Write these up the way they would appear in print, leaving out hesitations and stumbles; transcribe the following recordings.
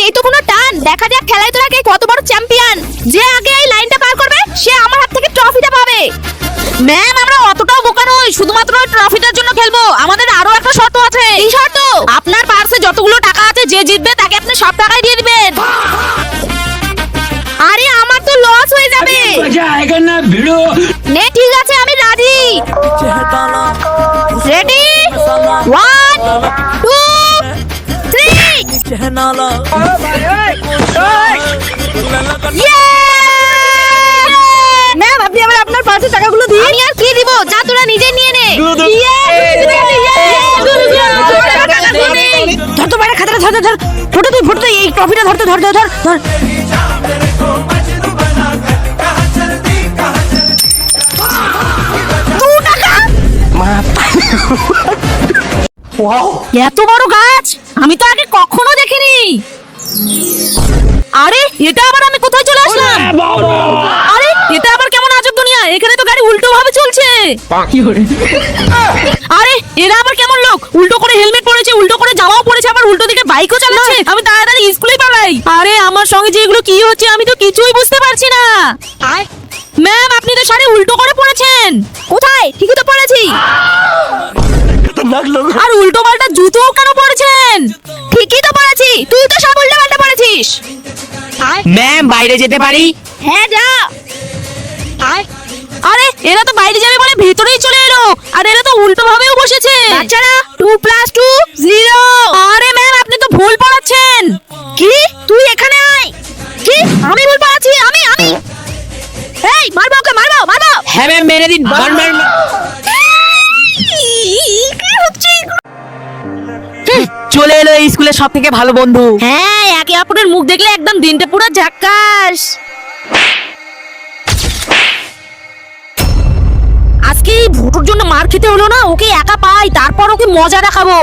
এই তো কোনো টান। দেখা যাক খেলায় তোরা কে কত বড় চ্যাম্পিয়ন। যে আগে এই লাইনটা পার করবে সে আমার হাত থেকে ট্রফিটা পাবে। ম্যাম আমরা অতটাও বোকা নই, শুধুমাত্র ওই ট্রফিটার জন্য খেলবো। আমাদের আরো একটা শর্ত আছে। এই শর্ত? আপনার পার্সে যতগুলো টাকা আছে যে জিতবে তাকে আপনি সব টাকাই দিয়ে দিবেন। আরে আমার তো লস হয়ে যাবে। নে ঠিক আছে আমি রাজি। রেডি 1 2 3 ম্যাম আপনি আবার আপনার পার্সের টাকাগুলো দিন। আমি আর কি দিব, যা তোরা নিজে নিয়ে নে। ধর তো বাইরে খাতাটা ধর ধর। ফটো তুই ফটো এই ট্রফিটা ধরতে ধর ধর ধর ধর। এত বড় গাছ আমি তো আগে কখনো দেখিনি। আরে এটা আবার আমি কোথায় চলে আসলাম? আরে এটা আবার কেমন আজব দুনিয়া, এখানে তো গাড়ি উল্টো ভাবে চলছে। আরে এরা আবার কেমন লোক, উল্টো করে হেলমেট পরেছে, উল্টো করে জামাও পরেছে, আবার উল্টো দিকে বাইকও চালাচ্ছে। আমি তাড়াতাড়ি স্কুলে পালাই। আরে আমার সঙ্গে যে এগুলো কি হচ্ছে আমি তো কিছুই বুঝতে পারছি না। ম্যাম আপনি তো শাড়ি উল্টো করে পরেছেন। কোথায়? ঠিকই তো পরেছি। আর উল্টো পাল্টা জুতো কেন পরেছেন? ঠিকই তো পরেছি, তুই তো সব উল্টো পাল্টা পরেছিস। ম্যাম বাইরে যেতে পারি? হ্যাঁ যা। আরে এরা তো বাইরে যাবে বলে ভেতরেই চলে এলো, আর এরা তো উল্টো ভাবেও বসেছে। বাচ্চারা 2 + 2 0। আরে ম্যাম আপনি তো ভুল পড়াচ্ছেন। কি? তুই এখানে আয়। কি? আমি ভুল পড়াচ্ছি? আমি এই মারবো ওকে, মারবো মারবো। হ্যাঁ ম্যাম মেরে দিন। কি হচ্ছে? চলে এলো এই স্কুলের সব থেকে ভালো বন্ধু। হ্যাঁ একে অপরের মুখ দেখলে একদম দিনটা পুরো ঝাক্কাস। আজকে এই ভুটুর জন্য মার খেতে হলো না, ওকে একা পাই তারপর ওকে মজা দেখাবো।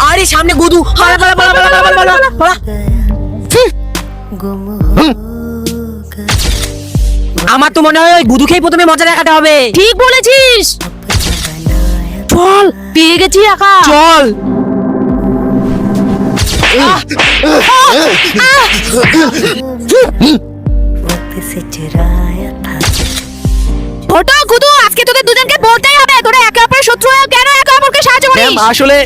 আরে সামনে গুদু। পালা পালা পালা পালা পালা পালা পালা। আমার তো মনে হয় ওই গুদুকেই প্রথমে মজা দেখাতে হবে। ঠিক বলেছিস, চল পেয়ে গেছি একা। চল। ফটো গুদু আজকে তোদের দুজনকে বলতেই হবে, তোরা একে অপরের শত্রু হয়ে কেন একে অপরকে সাহায্য করিস? ম্যাম আসলে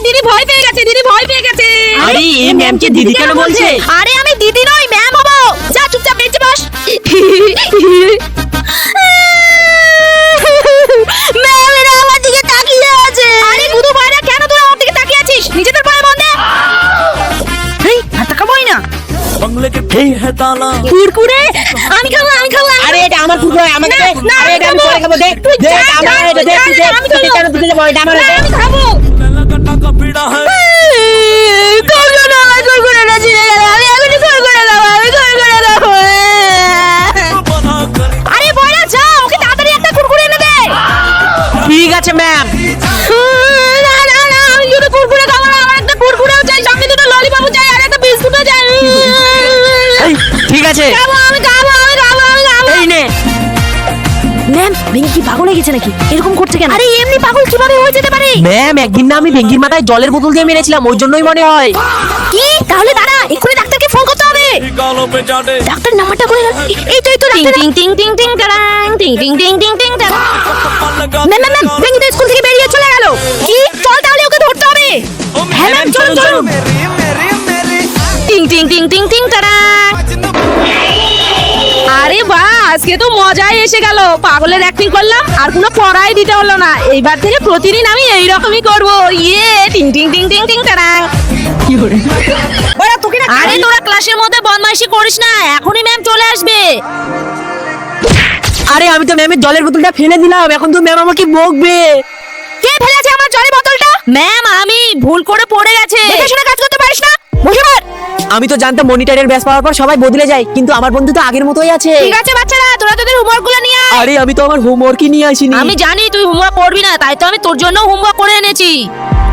দিদি ভয় পেয়ে গেছে, দিদি ভয় পেয়ে গেছে। আরে এই ম্যামকে দিদি কেন বলছে? আরে আমি দিদি নই ম্যাম হবো। যা চুপচাপ বেঁচে বস। ম্যাম এরা আমার দিকে তাকিয়ে আছে। আরে গুদু ভাইরা কেন তুই আমার দিকে তাকিয়ে আছিস? নিজেদের পায়ে বন্ধ দে। এই হাত কামই না। बंगले के भी है ताला। কুরকুরে আমি খাবো আমি খাবো। আরে এটা আমার কুকুর, আমাকে দে। আরে এটা আমি পরে খাবো। দেখ দেখ আমার এটা দেখ তুই দেখ। তুই কেন দিতে যাবো? এটা আমার। আমি খাবো। लगा का पीड़ा है। কখন আমার কুরকুরেটা ছিঁড়ে গেল? আমি এখনই কুরকুরে খাবো, আমি কুরকুরে খাবো। बना कर আরে বয়রা যা, ওকে তাড়াতাড়ি একটা কুরকুরে এনে দে। ঠিক আছে ম্যাম। না না না আমি শুধু কুরকুরে খাবো না, আমার একটা কুরকুরেও চাই, সঙ্গে দুটো ললিপপও চাই, আর একটা বিস্কুটও চাই। এই ঠিক আছে খাবো আমি খাবো আমি খাবো আমি খাবো। এই নে। ম্যাম ভেঙ্গি কি পাগল হয়ে গেছে নাকি? এরকম করছে কেন? আরে এমনি পাগল কিভাবে হয়ে যেতে পারে? ম্যাম একদিন না আমি ভেঙ্গির মাথায় জলের বোতল দিয়ে মেরেছিলাম, ওই জন্যই মনে হয়। কি? তাহলে দাঁড়া এক্ষুনি ডাক্তারকে ফোন করতে হবে। गालों पे जाने। ডাক্তার নাম্বারটা করে গেল। এই তো ডাক্তার। টিং টিং টিং টিং টারাং টিং টিং টিং টিং টিং টারাং। ম্যাম ম্যাম ভেঙ্গি তো স্কুল থেকে বেরিয়ে চলে গেল। কি? চল তাহলে ওকে ধরতে হবে। হ্যাঁ ম্যাম চলুন চলুন। টিং টিং টিং টিং টিং টারাং। আরে বাহ আজকে তো মজাই এসে গেল। পাগলের অ্যাক্টিং করলাম আর কোনো পড়াই দিতে হলো না। এইবার থেকে প্রতিদিন আমি এই রকমই করব। ইয়ে টিং টিং টিং টিং টিং টারাং। আরে তোরা ক্লাসের মধ্যে বদমাইশি করিস না, এখনই ম্যাম চলে আসবে। আরে আমি তো ম্যামের জলের বোতলটা ফেলে দিলাম, এখন তো ম্যাম আমাকে বকবে। কে ফেলেছে আমার জলের বোতলটা? ম্যাম আমি ভুল করে পড়ে গেছে। দেখে শুনে কাজ করতে পারিস না? বসে পড়। আমি তো জানতাম মনিটরের ব্যাস পাওয়ার পর সবাই বদলে যায়, কিন্তু আমার বন্ধু তো আগের মতোই আছে। ঠিক আছে বাচ্চারা তোরা তোদের হোমওয়ার্কগুলো নিয়ে আয়। আরে আমি তো আমার হোমওয়ার্কই নিয়ে আসিনি। আমি জানি তুই হোমওয়ার্ক করবি না, তাই তো আমি তোর জন্য হোমওয়ার্ক করে এনেছি।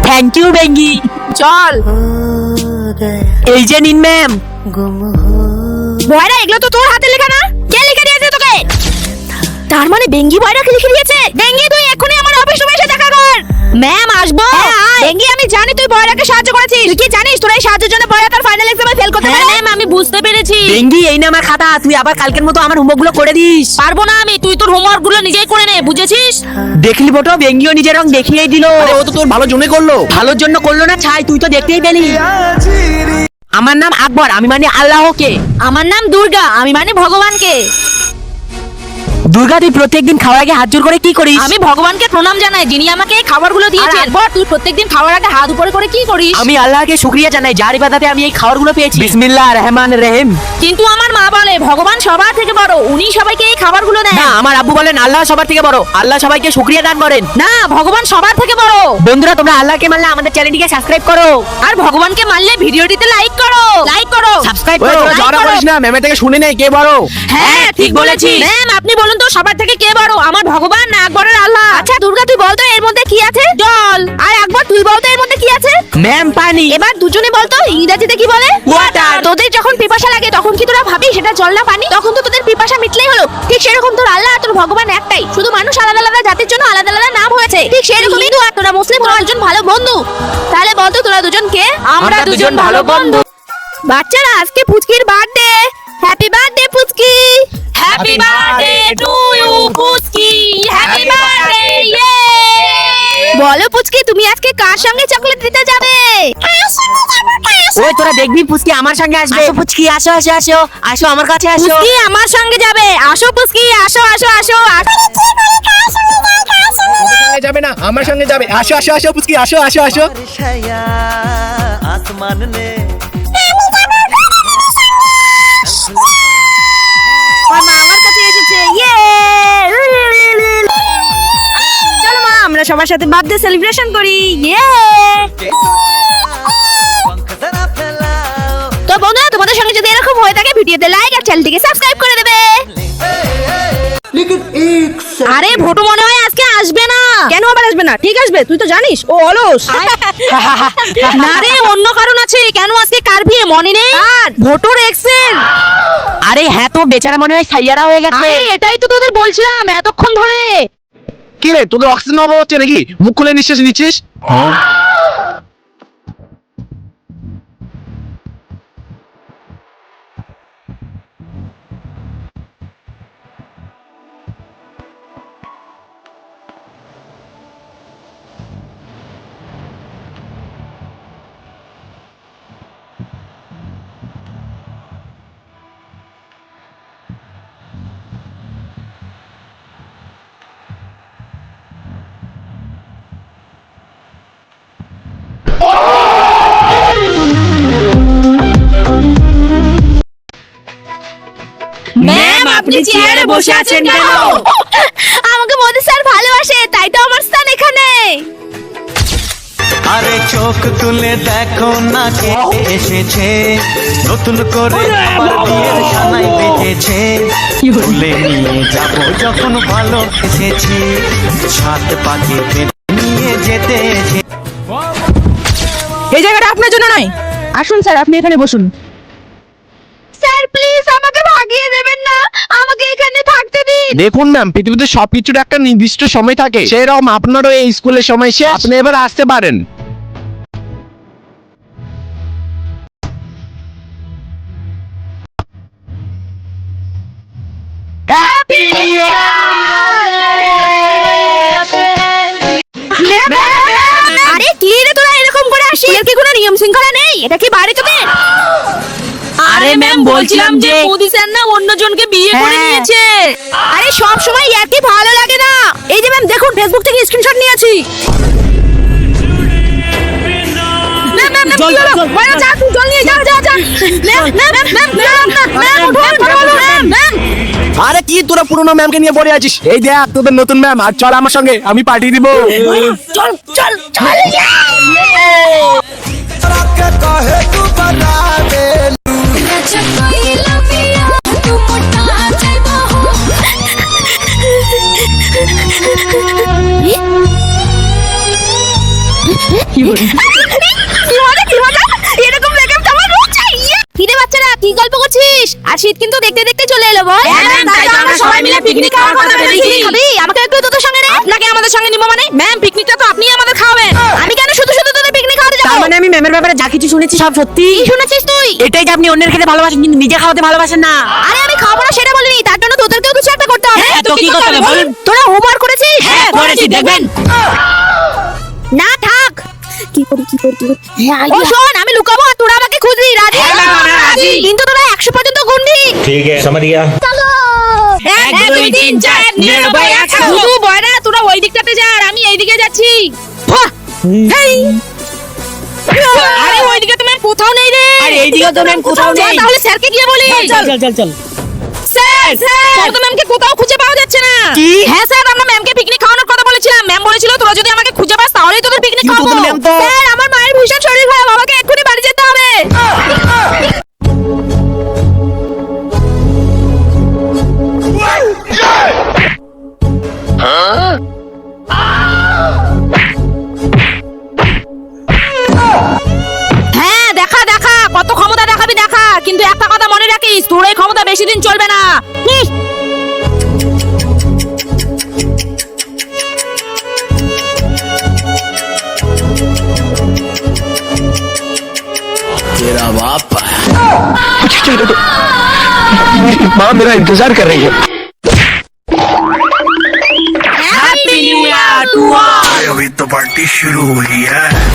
থ্যাংক ইউ ভেঙ্গি। চল। এই যে নিন ম্যাম। गुम हो বয়রা এগুলো তো তোর হাতে লেখা না, কে লিখে দিয়েছে তোকে? তার মানে বেঙ্গি বয়রাকে লিখে দিয়েছে। বেঙ্গি তুই এক্ষুনি আমার অফিস রুমে এসে দেখা কর। ম্যাম আসবো? বেঙ্গি আমি জানি তুই বয়রাকে সাহায্য করেছিস। তুই কি জানিস তোর এই সাহায্যের জন্য বয়রা তার ফাইনাল এক্সামে ফেল করতে পারে? ম্যাম আমি বুঝতে পেরেছি। বেঙ্গি এই না আমার খাতা, তুই আবার কালকের মতো আমার হোমওয়ার্ক গুলো করে দিস। পারবো না আমি, তুই তোর হোমওয়ার্ক গুলো নিজেই করে নে, বুঝেছিস? দেখলি বটো, বেঙ্গিও নিজের রং দেখিয়েই দিল। আরে ও তো তোর ভালোর জন্যই করলো। ভালোর জন্য করলো না ছাই, তুই তো দেখতেই পেলি। আমার নাম আকবর, আমি মানে আল্লাহকে। আমার নাম দুর্গা, আমি মানে ভগবানকে। দুর্গা, তুই প্রত্যেকদিন খাওয়ার আগে হাত জোর করে কি করিস? আমি ভগবানকে প্রণাম জানাই যিনি আমাকে এই খাবারগুলো দিয়েছেন। এরপর তুই প্রত্যেকদিন খাওয়ার আগে হাত উপরে করে কি করিস? আমি আল্লাহকে শুকরিয়া জানাই যার ইবাদতে আমি এই খাবারগুলো পেয়েছি। বিসমিল্লাহ রহমান রহিম। কিন্তু আমার মা বলে ভগবান সবার থেকে বড়, উনি সবাইকে এই খাবারগুলো দেন। না, আমার আব্বু বলেন আল্লাহ সবার থেকে বড়, আল্লাহ সবাইকে শুকরিয়া দান করেন। না, ভগবান সবার থেকে বড়। বন্ধুরা, তোমরা আল্লাহকে মানলে আমাদের চ্যানেলটিকে সাবস্ক্রাইব করো, আর ভগবানকে মানলে ভিডিওটিতে লাইক করো, লাইক করো, সাবস্ক্রাইব ওই করো। তোরা ঝগড়া করিস না, ম্যামের থেকে শুনে নে কে বড়। হ্যাঁ ঠিক বলেছিস। ম্যাম আপনি বলুন তো সবার থেকে কে বড়, আমার ভগবান না আকবরের আল্লাহ? আচ্ছা দুর্গা তুই বলতো এর মধ্যে কি আছে? জল। আর আকবর তুই বলতো এর মধ্যে কি আছে? ম্যাম পানি। এবার দুজনে বলতো ইংরেজিতে কি বলে? ওয়াটার। তোদের যখন পিপাসা লাগে তখন কি তোরা ভাবি সেটা জল না পানি? তখন তো তোদের পিপাসা মিটলেই হলো। ঠিক সেরকম তোর আল্লাহ আর তোর ভগবান একটাই, শুধু মানুষ আলাদা আলাদা জাতির জন্য আলাদা আলাদা নাম হয়েছে। ঠিক সেরকমই তো তোরা মুসলিম, তোরা দুজন ভালো বন্ধু। তাহলে বলতো তোরা দুজন কে? আমরা দুজন ভালো বন্ধু। বাচ্চারা আজকে পুচকির birthday. Happy birthday Puchki. Happy birthday to you Puchki. Happy birthday. Yay! বলো পুচকি তুমি আজকে কার সঙ্গে চকলেট দিতে যাবে? ওই তোরা দেখবি পুচকি আমার সঙ্গে আসবে। আসো পুচকি, আসো আসো আসো আসো আমার কাছে আসো। পুচকি আমার সঙ্গে যাবে। আসো পুচকি, আসো আসো আসো আসো। সঙ্গে যাবে না, আমার সঙ্গে যাবে। আসো আসো আসো পুচকি, আসো আসো আসো। छाया आसमान ने আমার মা আমার কাছে এসেছে। ইয়ে! চলো মা আমরা সবার সাথে বার্থডে সেলিব্রেশন করি। ইয়ে! पंख जरा फैलाओ তো বন্ধুরা তোমাদের সঙ্গে যদি এরকম হয়ে থাকে ভিডিওতে লাইক আর চ্যানেলটিকে সাবস্ক্রাইব করে দেবে। আরে ভোটু মনে হয় আজকে আসবে না। কেন আবার আসবে না? ঠিক আসবে, তুই তো জানিস ও অলস। না রে অন্য কারণ আছে। কেন আজকে কার বিয়ে মনে নেই? আর ভোটুর এক্সেল। আরে হ্যাঁ, তো বেচারা মনে হয় সাইয়ারা হয়ে গেছে। আরে এটাই তো তোদের বলছিলাম এতক্ষণ ধরে। কি রে, তোদের অক্সিজেন অভাব হচ্ছে নাকি? মুখ খুলে নিঃশ্বাস নিচ্ছিস? ম্যাম আপনি চেয়ারে বসে আছেন কেন? আমাকে মোদি স্যার ভালোবাসে, তাই তো আমার স্থান এখানে। আরে চোখ তুলে দেখো না কে এসেছে, নতুন করে আমার বিয়ের সানাই বেজেছে। তুলে নিয়ে যাবো যখন ভালো এসেছি, সাত পাকে নিয়ে যেতে এসে এই জায়গাটা আপনার জন্য নয়। আসুন স্যার, আপনি এখানে বসুন। স্যার প্লিজ আমাকে ভাগিয়ে দেবেন না, আমাকে এখানে থাকতে দিন। দেখুন ম্যাম, পৃথিবীতে সবকিছুর একটা নির্দিষ্ট সময় থাকে, সেরকম আপনারও এই স্কুলের সময় শেষ। আপনি এবার আসতে পারেন। আরে কি রে তোরা এরকম করে আসিস? এর কি কোনো নিয়ম শৃঙ্খলা নেই? এটা কি বাড়ি তোদের? আরে ম্যাম বলছিলাম যে মোদি স্যার না অন্যজনকে বিয়ে করে হ্যাঁ। নিয়েছে। আরে সব সময় আর কি ভালো লাগে না। এই যে ম্যাম দেখুন ফেসবুক থেকে স্ক্রিনশট নিয়েছি। ম্যাম ম্যাম ম্যাম, জল, কি হলো? জল, বাইরে যা, তুই জল নিয়ে যা যা যা। Ma'am ma'am ma'am ma'am ma'am উঠুন, ম্যাম ম্যাম। আরে কি তোরা পুরনো ম্যামকে নিয়ে পড়ে আছিস? এই দেখ তোদের নতুন ম্যাম, আর চল আমার সঙ্গে, আমি পাঠিয়ে দিব। চল চল চল। কি মজা এরকম মেকআপ তো আমার রোজ চাই। কি রে বাচ্চারা কি গল্প করছিস? আর শীত কিন্তু দেখতে দেখতে চলে এলো বল। তাই তো আমরা সবাই মিলে পিকনিক খাওয়ার কথা ভেবেছি। খাবি? আমাকে একটু তোদের সঙ্গে নে। আপনাকে আমাদের সঙ্গে নিব মানে? ম্যাম, পিকনিকটা তো আপনিই আমাদের খাওয়াবেন। আমি কেন শুধু শুধু তোদের পিকনিক খাওয়াতে তার যাবো? মানে আমি ম্যামের ব্যাপারে যা কিছু শুনেছি সব সত্যি। কি শুনেছিস তুই? এটাই যে আপনি অন্যের খেতে ভালোবাসেন কিন্তু নিজে খাওয়াতে ভালোবাসেন না। আরে আমি খাবো না সেটা বলিনি, তার জন্য তোদেরকেও কিছু একটা করতে হবে। হ্যাঁ, তো কি করতে হবে বলুন? তোরা হোমওয়ার্ক করেছিস? হ্যাঁ, করেছি, দেখবেন। না থাক। কি করি ও শোন, আমি লুকাবো আর তোরা আমাকে খুঁজবি। রাজি? হ্যাঁ, ম্যাম, আমরা রাজি। কিন্তু তোরা 100 পর্যন্ত গুনবি। ठीक है समझ गया। চলো। 1 2 3 4 99 100। শুধু বয়রা, তোরা ওই দিকটাতে যা আর আমি এই দিকে যাচ্ছি। হেই। আরে ওইদিকে তো ম্যাম কোথাও নেই রে। আরে এইদিকে তো ম্যাম কোথাও চল, নেই। তাহলে স্যারকে গিয়ে বলি। চল চল চল চল। স্যার, তোর তো ম্যামকে কোথাও খুঁজে পাওয়া যাচ্ছে না। কি? হ্যাঁ স্যার, আমরা ম্যামকে পিকনিক খাওয়ানোর কথা বলেছিলাম। ম্যাম বলেছিল তোরা যদি আমাকে খুঁজে পাস তাহলেই তোদের পিকনিক কিন্তু খাওয়াবো। তোদের ম্যাম তো স্যার, আমার মায়ের ভীষণ শরীর খারাপ, আমাকে এক্ষুনি বাড়ি যেতে হবে। হ্যাঁ, দেখা দেখা কত ক্ষমতা দেখাবি দেখা, কিন্তু একটা কথা মনে রাখিস, তোর এই ক্ষমতা বেশি দিন চলবে না। माँ मेरा इंतजार कर रही है। Happy new year to all. अभी तो पार्टी शुरू हुई है।